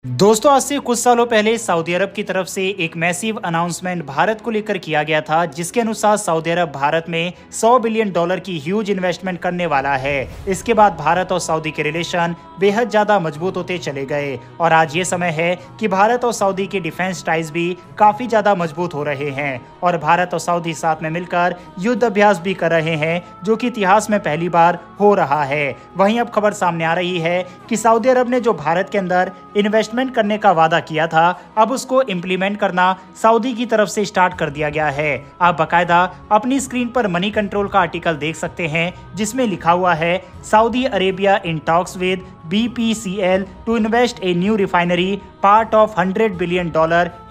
दोस्तों, आज से कुछ सालों पहले सऊदी अरब की तरफ से एक मैसिव अनाउंसमेंट भारत को लेकर किया गया था, जिसके अनुसार सऊदी अरब भारत में $100 बिलियन की ह्यूज इन्वेस्टमेंट करने वाला है। इसके बाद भारत और सऊदी के रिलेशन बेहद ज्यादा मजबूत होते चले गए और आज ये समय है कि भारत और सऊदी के डिफेंस टाइज भी काफी ज्यादा मजबूत हो रहे हैं और भारत और सऊदी साथ में मिलकर युद्ध अभ्यास भी कर रहे हैं, जो कि इतिहास में पहली बार हो रहा है। वहीं अब खबर सामने आ रही है कि सऊदी अरब ने जो भारत के अंदर इन्वेस्टमेंट करने का वादा किया था, अब उसको इम्प्लीमेंट करना सऊदी की तरफ से स्टार्ट कर दिया गया है। आप बकायदा अपनी स्क्रीन पर मनी कंट्रोल का आर्टिकल देख सकते हैं, जिसमें लिखा हुआ है Saudi Arabia in talks with BPCL to invest a new refinery part of $100 billion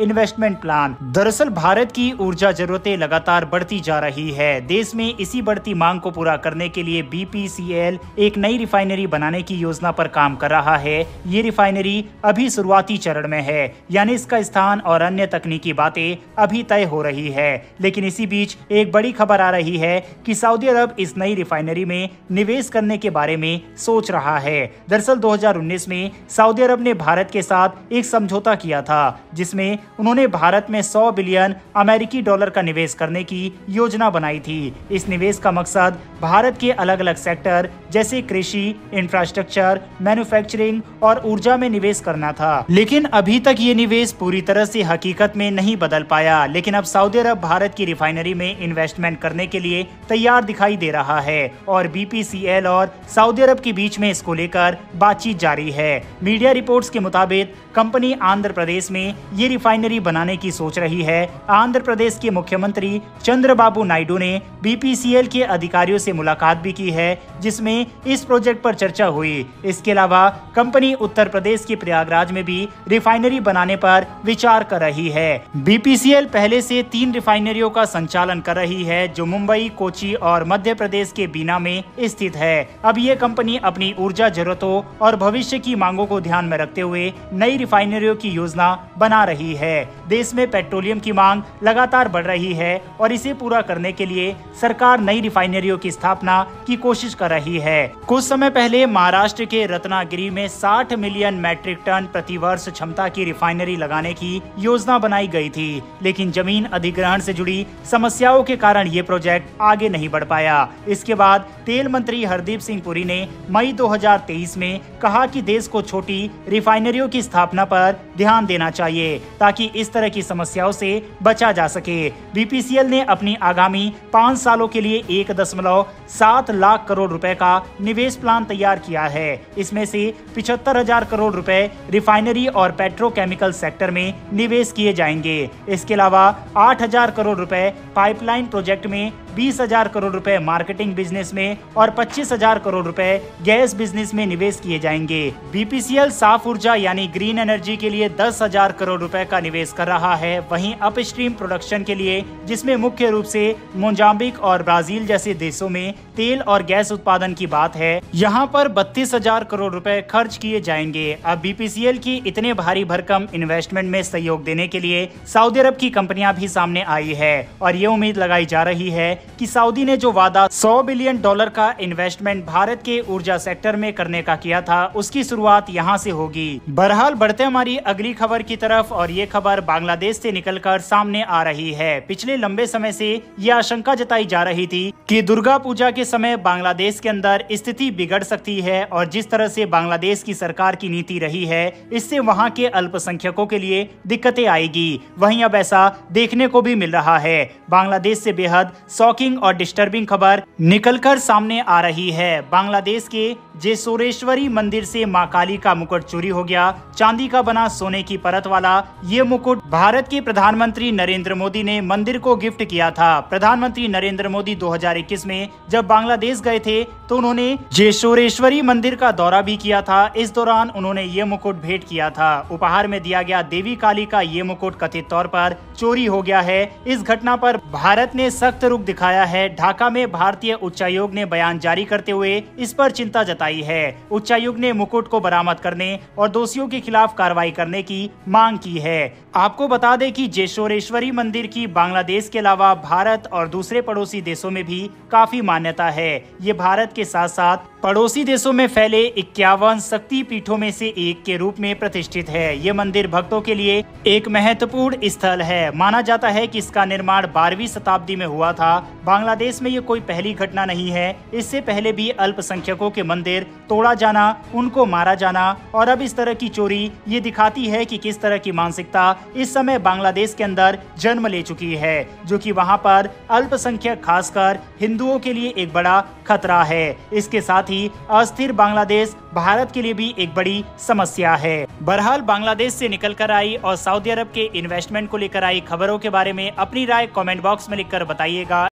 investment plan. दरअसल भारत की ऊर्जा जरूरतें लगातार बढ़ती जा रही है। देश में इसी बढ़ती मांग को पूरा करने के लिए BPCL एक नई रिफाइनरी बनाने की योजना पर काम कर रहा है। ये रिफाइनरी अभी शुरुआती चरण में है, यानी इसका स्थान और अन्य तकनीकी बातें अभी तय हो रही है। लेकिन इसी बीच एक बड़ी खबर आ रही है कि सऊदी अरब इस नई रिफाइनरी में निवेश करने के बारे में सोच रहा है। दरअसल 2019 में सऊदी अरब ने भारत के साथ एक समझौता किया था, जिसमें उन्होंने भारत में $100 बिलियन अमेरिकी डॉलर का निवेश करने की योजना बनाई थी। इस निवेश का मकसद भारत के अलग अलग सेक्टर जैसे कृषि, इंफ्रास्ट्रक्चर, मैन्युफैक्चरिंग और ऊर्जा में निवेश करना था। लेकिन अभी तक ये निवेश पूरी तरह से हकीकत में नहीं बदल पाया। लेकिन अब सऊदी अरब भारत की रिफाइनरी में इन्वेस्टमेंट करने के लिए तैयार दिखाई दे रहा है और BPCL और सऊदी अरब के बीच में इसको लेकर बातचीत जारी है। मीडिया रिपोर्ट्स के मुताबिक कंपनी आंध्र प्रदेश में ये रिफाइनरी बनाने की सोच रही है। आंध्र प्रदेश के मुख्यमंत्री चंद्रबाबू नायडू ने BPCL के अधिकारियों से मुलाकात भी की है, जिसमें इस प्रोजेक्ट पर चर्चा हुई। इसके अलावा कंपनी उत्तर प्रदेश के प्रयागराज में भी रिफाइनरी बनाने पर विचार कर रही है। BPCL पहले से 3 रिफाइनरियों का संचालन कर रही है, जो मुंबई, कोची और मध्य प्रदेश के बीना में स्थित है। अब ये कंपनी अपनी ऊर्जा जरूरतों और भविष्य की मांगों को ध्यान में रखते हुए नई रिफाइनरियों की योजना बना रही है। देश में पेट्रोलियम की मांग लगातार बढ़ रही है और इसे पूरा करने के लिए सरकार नई रिफाइनरियों की स्थापना की कोशिश कर रही है। कुछ समय पहले महाराष्ट्र के रत्नागिरी में 60 मिलियन मैट्रिक टन प्रति वर्ष क्षमता की रिफाइनरी लगाने की योजना बनाई गई थी, लेकिन जमीन अधिग्रहण से जुड़ी समस्याओं के कारण ये प्रोजेक्ट आगे नहीं बढ़ पाया। इसके बाद तेल मंत्री हरदीप सिंह पुरी ने मई 2023 में कहा कि देश को छोटी रिफाइनरियों की स्थापना पर ध्यान देना चाहिए, ताकि इस तरह की समस्याओं से बचा जा सके। BPCL ने अपनी आगामी 5 सालों के लिए 1.7 लाख करोड़ रुपए का निवेश प्लान तैयार किया है। इसमें से 75,000 करोड़ रुपए रिफाइनरी और पेट्रोकेमिकल सेक्टर में निवेश किए जाएंगे। इसके अलावा 8,000 करोड़ रुपए पाइपलाइन प्रोजेक्ट में, 20,000 करोड़ रुपए मार्केटिंग बिजनेस में और 25,000 करोड़ रुपए गैस बिजनेस में निवेश किए जाएंगे। BPCL साफ ऊर्जा यानी ग्रीन एनर्जी के लिए 10,000 करोड़ रुपए का निवेश कर रहा है। वहीं अपस्ट्रीम प्रोडक्शन के लिए, जिसमें मुख्य रूप से मोजाम्बिक और ब्राजील जैसे देशों में तेल और गैस उत्पादन की बात है, यहाँ पर 32,000 करोड़ रुपए खर्च किए जाएंगे। अब BPCL की इतने भारी भरकम इन्वेस्टमेंट में सहयोग देने के लिए सऊदी अरब की कंपनियां भी सामने आई है और ये उम्मीद लगाई जा रही है कि सऊदी ने जो वादा $100 बिलियन का इन्वेस्टमेंट भारत के ऊर्जा सेक्टर में करने का किया था, उसकी शुरुआत यहाँ से होगी। बहरहाल बढ़ते हमारी अगली खबर की तरफ, और ये खबर बांग्लादेश से निकलकर सामने आ रही है। पिछले लंबे समय से ये आशंका जताई जा रही थी कि दुर्गा पूजा के समय बांग्लादेश के अंदर स्थिति बिगड़ सकती है और जिस तरह से बांग्लादेश की सरकार की नीति रही है, इससे वहाँ के अल्पसंख्यकों के लिए दिक्कतें आएगी। वहीं अब ऐसा देखने को भी मिल रहा है। बांग्लादेश से बेहद शॉकिंग और डिस्टर्बिंग खबर निकलकर सामने आ रही है। बांग्लादेश के जेसोरेश्वरी मंदिर से मां काली का मुकुट चोरी हो गया। चांदी का बना सोने की परत वाला ये मुकुट भारत के प्रधानमंत्री नरेंद्र मोदी ने मंदिर को गिफ्ट किया था। प्रधानमंत्री नरेंद्र मोदी 2021 में जब बांग्लादेश गए थे, तो उन्होंने जेसोरेश्वरी मंदिर का दौरा भी किया था। इस दौरान उन्होंने ये मुकुट भेंट किया था। उपहार में दिया गया देवी काली का ये मुकुट कथित तौर पर चोरी हो गया है। इस घटना पर भारत ने सख्त रुख दिखाया है। ढाका में भारतीय उच्चायोग ने बयान जारी करते हुए इस पर चिंता जताई है। उच्चायोग ने मुकुट को बरामद करने और दोषियों के खिलाफ कार्रवाई करने की मांग की है। आपको बता दें कि जेशोरेश्वरी मंदिर की बांग्लादेश के अलावा भारत और दूसरे पड़ोसी देशों में भी काफी मान्यता है। ये भारत के साथ साथ पड़ोसी देशों में फैले 51 शक्ति पीठों में से एक के रूप में प्रतिष्ठित है। ये मंदिर भक्तों के लिए एक महत्वपूर्ण स्थल है। माना जाता है कि इसका निर्माण 12वीं शताब्दी में हुआ था। बांग्लादेश में ये कोई पहली घटना नहीं है। इससे पहले भी अल्पसंख्यकों के मंदिर तोड़ा जाना, उनको मारा जाना और अब इस तरह की चोरी ये दिखाती है कि किस तरह की मानसिकता इस समय बांग्लादेश के अंदर जन्म ले चुकी है, जो कि वहां पर अल्पसंख्यक खासकर हिंदुओं के लिए एक बड़ा खतरा है। इसके साथ ही अस्थिर बांग्लादेश भारत के लिए भी एक बड़ी समस्या है। बहरहाल बांग्लादेश से निकलकर आई और सऊदी अरब के इन्वेस्टमेंट को लेकर आई खबरों के बारे में अपनी राय कमेंट बॉक्स में लिखकर बताइएगा।